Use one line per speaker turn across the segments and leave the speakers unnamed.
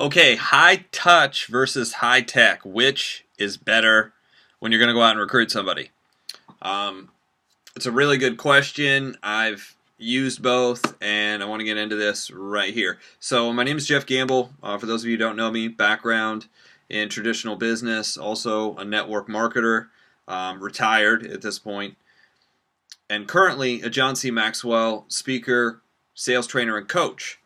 Okay, high touch versus high tech. Which is better when you're going to go out and recruit somebody? Um, it's a really good question. I've used both, and I want to get into this right here. So my name is Jeff Gamble. For those of you who don't know me, background in traditional business, also a network marketer, retired at this point, and currently a John C. Maxwell speaker, sales trainer, and coach.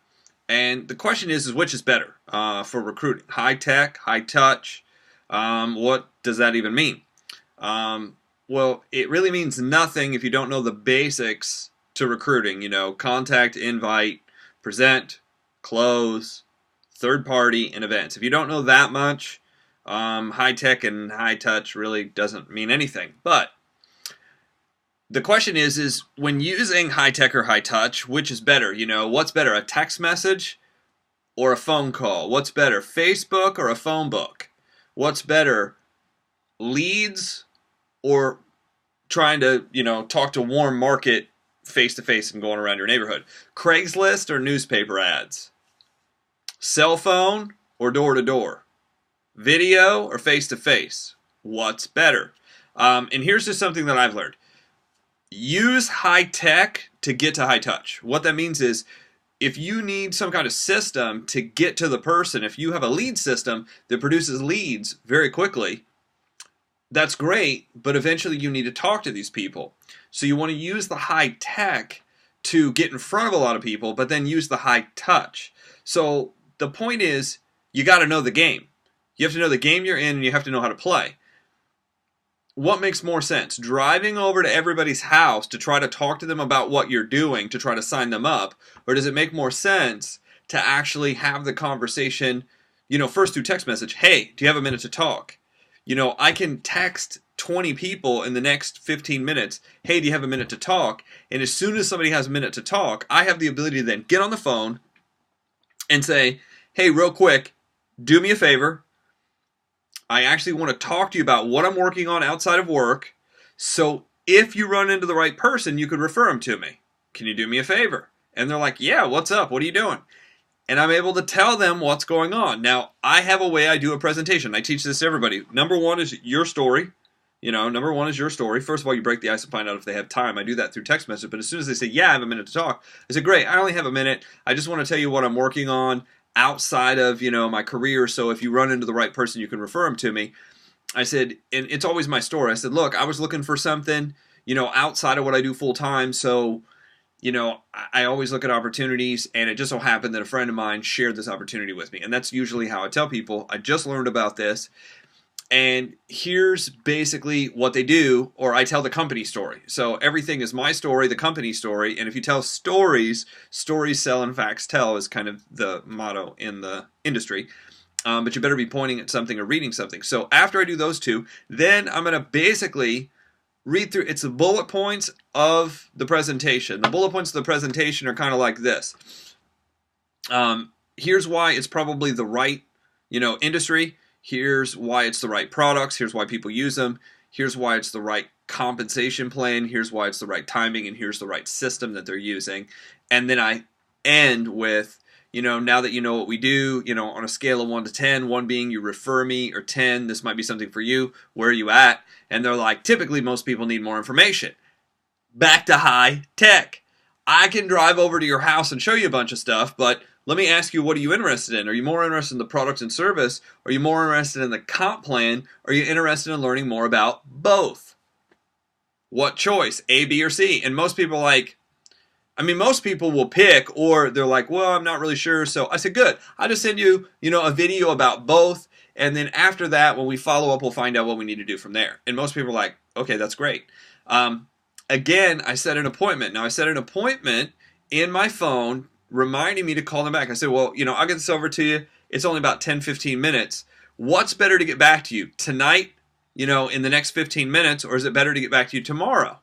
And the question is which is better for recruiting? High tech, high touch? What does that even mean? Well, it really means nothing if you don't know the basics to recruiting. You know, contact, invite, present, close, third party, and events. If you don't know that much, high tech and high touch really doesn't mean anything. But the question is when using high tech or high touch, which is better? You know, what's better, a text message or a phone call? What's better, Facebook or a phone book? What's better, leads or trying to, talk to warm market face-to-face and going around your neighborhood? Craigslist or newspaper ads? Cell phone or door-to-door? Video or face-to-face? What's better? And here's just something that I've learned. Use high tech to get to high touch. What that means is if you need some kind of system to get to the person, if you have a lead system that produces leads very quickly, that's great, but eventually you need to talk to these people. So you want to use the high tech to get in front of a lot of people, but then use the high touch. So the point is you got to know the game. You have to know the game you're in and you have to know how to play. What makes more sense? Driving over to everybody's house to try to talk to them about what you're doing, to try to sign them up? Or does it make more sense to actually have the conversation, first through text message? Hey, do you have a minute to talk? I can text 20 people in the next 15 minutes. Hey, do you have a minute to talk? And as soon as somebody has a minute to talk, I have the ability to then get on the phone and say, hey, real quick, do me a favor. I actually want to talk to you about what I'm working on outside of work. So if you run into the right person, you could refer them to me. Can you do me a favor? And they're like, yeah, what's up? What are you doing? And I'm able to tell them what's going on. Now, I have a way I do a presentation. I teach this to everybody. Number one is your story. Number one is your story. First of all, you break the ice and find out if they have time. I do that through text message. But as soon as they say, yeah, I have a minute to talk, I say, great, I only have a minute. I just want to tell you what I'm working on outside of, my career. So if you run into the right person, you can refer them to me. I said, and it's always my story. I said, look, I was looking for something, outside of what I do full time. So, I always look at opportunities, and it just so happened that a friend of mine shared this opportunity with me. And that's usually how I tell people, I just learned about this. And here's basically what they do, or I tell the company story. So everything is my story, the company story, and if you tell stories, stories sell and facts tell is kind of the motto in the industry. But you better be pointing at something or reading something. So after I do those two, then I'm going to basically read through, it's the bullet points of the presentation. The bullet points of the presentation are kind of like this. Here's why it's probably the right, industry. Here's why it's the right products. Here's why people use them. Here's why it's the right compensation plan. Here's why it's the right timing. And here's the right system that they're using. And then I end with, now that you know what we do, on a scale of 1 to 10, 1 being you refer me, or 10, this might be something for you. Where are you at? And they're like, typically most people need more information. Back to high tech. I can drive over to your house and show you a bunch of stuff, but let me ask you, what are you interested in? Are you more interested in the product and service? Are you more interested in the comp plan? Are you interested in learning more about both? What choice, A, B, or C? And most people most people will pick, or they're like, well, I'm not really sure. So I said, good. I'll just send you, a video about both. And then after that, when we follow up, we'll find out what we need to do from there. And most people are like, okay, that's great. Again, I set an appointment. Now, I set an appointment in my phone reminding me to call them back. I said, well, I'll get this over to you. It's only about 10, 15 minutes. What's better to get back to you? Tonight, in the next 15 minutes, or is it better to get back to you tomorrow?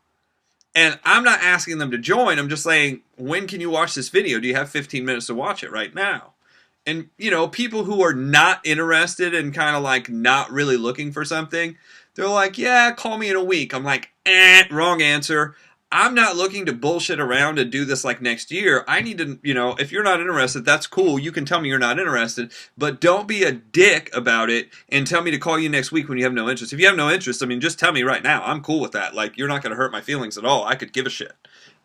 And I'm not asking them to join. I'm just saying, when can you watch this video? Do you have 15 minutes to watch it right now? And, people who are not interested and kind of like not really looking for something, they're like, yeah, call me in a week. I'm like, wrong answer. I'm not looking to bullshit around and do this like next year. I need to, if you're not interested, that's cool. You can tell me you're not interested, but don't be a dick about it and tell me to call you next week when you have no interest. If you have no interest, I mean, just tell me right now. I'm cool with that. Like, you're not going to hurt my feelings at all. I could give a shit.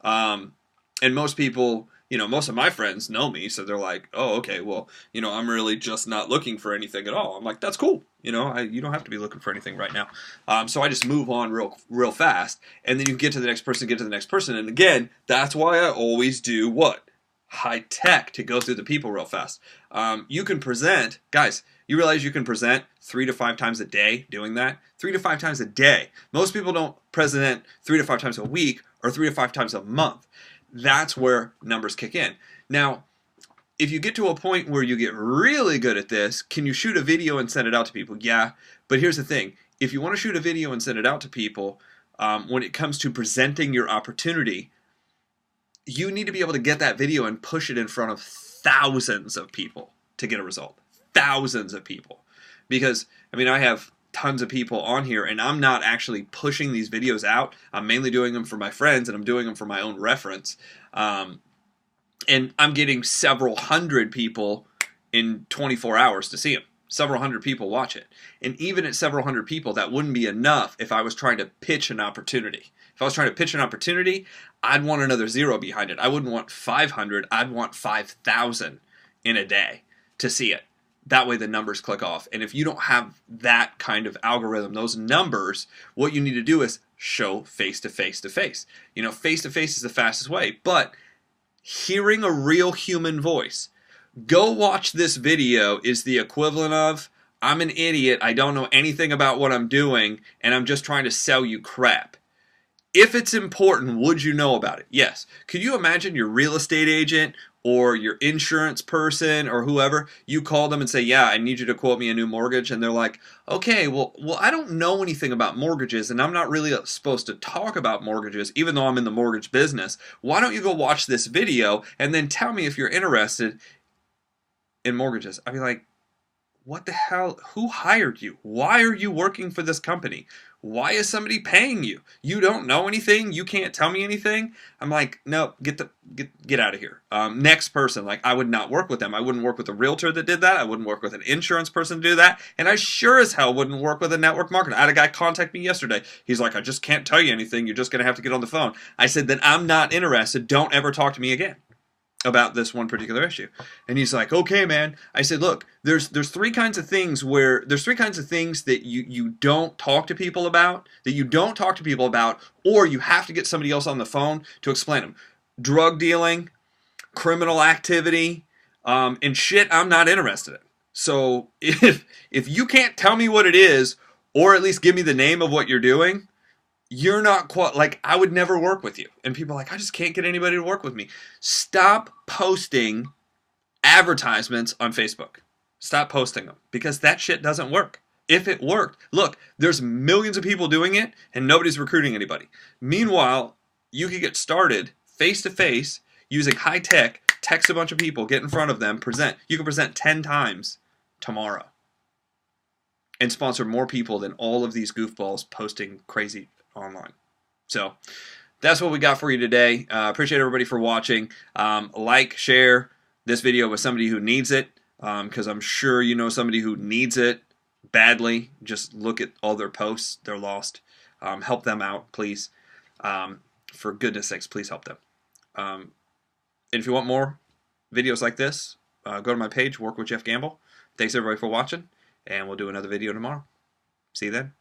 And most people, most of my friends know me, so they're like, oh, okay, well, I'm really just not looking for anything at all. I'm like, that's cool. You don't have to be looking for anything right now. So I just move on real fast, and then you get to the next person, and again, that's why I always do what? High tech, to go through the people real fast. You can present, guys, you realize you can present 3 to 5 times a day doing that? 3 to 5 times a day. Most people don't present 3 to 5 times a week or 3 to 5 times a month. That's where numbers kick in. Now, if you get to a point where you get really good at this, can you shoot a video and send it out to people? Yeah, but here's the thing. If you want to shoot a video and send it out to people, when it comes to presenting your opportunity, you need to be able to get that video and push it in front of thousands of people to get a result. Thousands of people. Because, I have tons of people on here, and I'm not actually pushing these videos out. I'm mainly doing them for my friends, and I'm doing them for my own reference. And I'm getting several hundred people in 24 hours to see them. Several hundred people watch it. And even at several hundred people, that wouldn't be enough if I was trying to pitch an opportunity. If I was trying to pitch an opportunity, I'd want another zero behind it. I wouldn't want 500. I'd want 5,000 in a day to see it. That way the numbers click off. And if you don't have that kind of algorithm, those numbers, what you need to do is show face to face to face. Face to face is the fastest way. But hearing a real human voice, go watch this video is the equivalent of, I'm an idiot, I don't know anything about what I'm doing, and I'm just trying to sell you crap. If it's important, would you know about it? Yes. Could you imagine your real estate agent or your insurance person or whoever, you call them and say, yeah, I need you to quote me a new mortgage, and they're like, okay, well, I don't know anything about mortgages, and I'm not really supposed to talk about mortgages, even though I'm in the mortgage business. Why don't you go watch this video and then tell me if you're interested in mortgages? I'd be like, what the hell? Who hired you? Why are you working for this company? Why is somebody paying you? You don't know anything? You can't tell me anything? I'm like, no, get out of here. Next person, like, I would not work with them. I wouldn't work with a realtor that did that. I wouldn't work with an insurance person to do that. And I sure as hell wouldn't work with a network marketer. I had a guy contact me yesterday. He's like, I just can't tell you anything. You're just going to have to get on the phone. I said, then I'm not interested. Don't ever talk to me again about this one particular issue. And he's like, okay, man. I said, look, there's 3 kinds of things that you don't talk to people about, or you have to get somebody else on the phone to explain them. Drug dealing, criminal activity, and shit I'm not interested in. So if you can't tell me what it is, or at least give me the name of what you're doing, you're not I would never work with you. And people are like, I just can't get anybody to work with me. Stop posting advertisements on Facebook. Stop posting them, because that shit doesn't work. If it worked, look, there's millions of people doing it and nobody's recruiting anybody. Meanwhile, you could get started face to face using high tech, text a bunch of people, get in front of them, present. You can present 10 times tomorrow and sponsor more people than all of these goofballs posting crazy online. So that's what we got for you today. Appreciate everybody for watching. Share this video with somebody who needs it, because I'm sure you know somebody who needs it badly. Just look at all their posts. They're lost. Help them out, please. For goodness sakes, please help them. And if you want more videos like this, go to my page, WorkWith JeffGamble. Thanks everybody for watching, and we'll do another video tomorrow. See you then.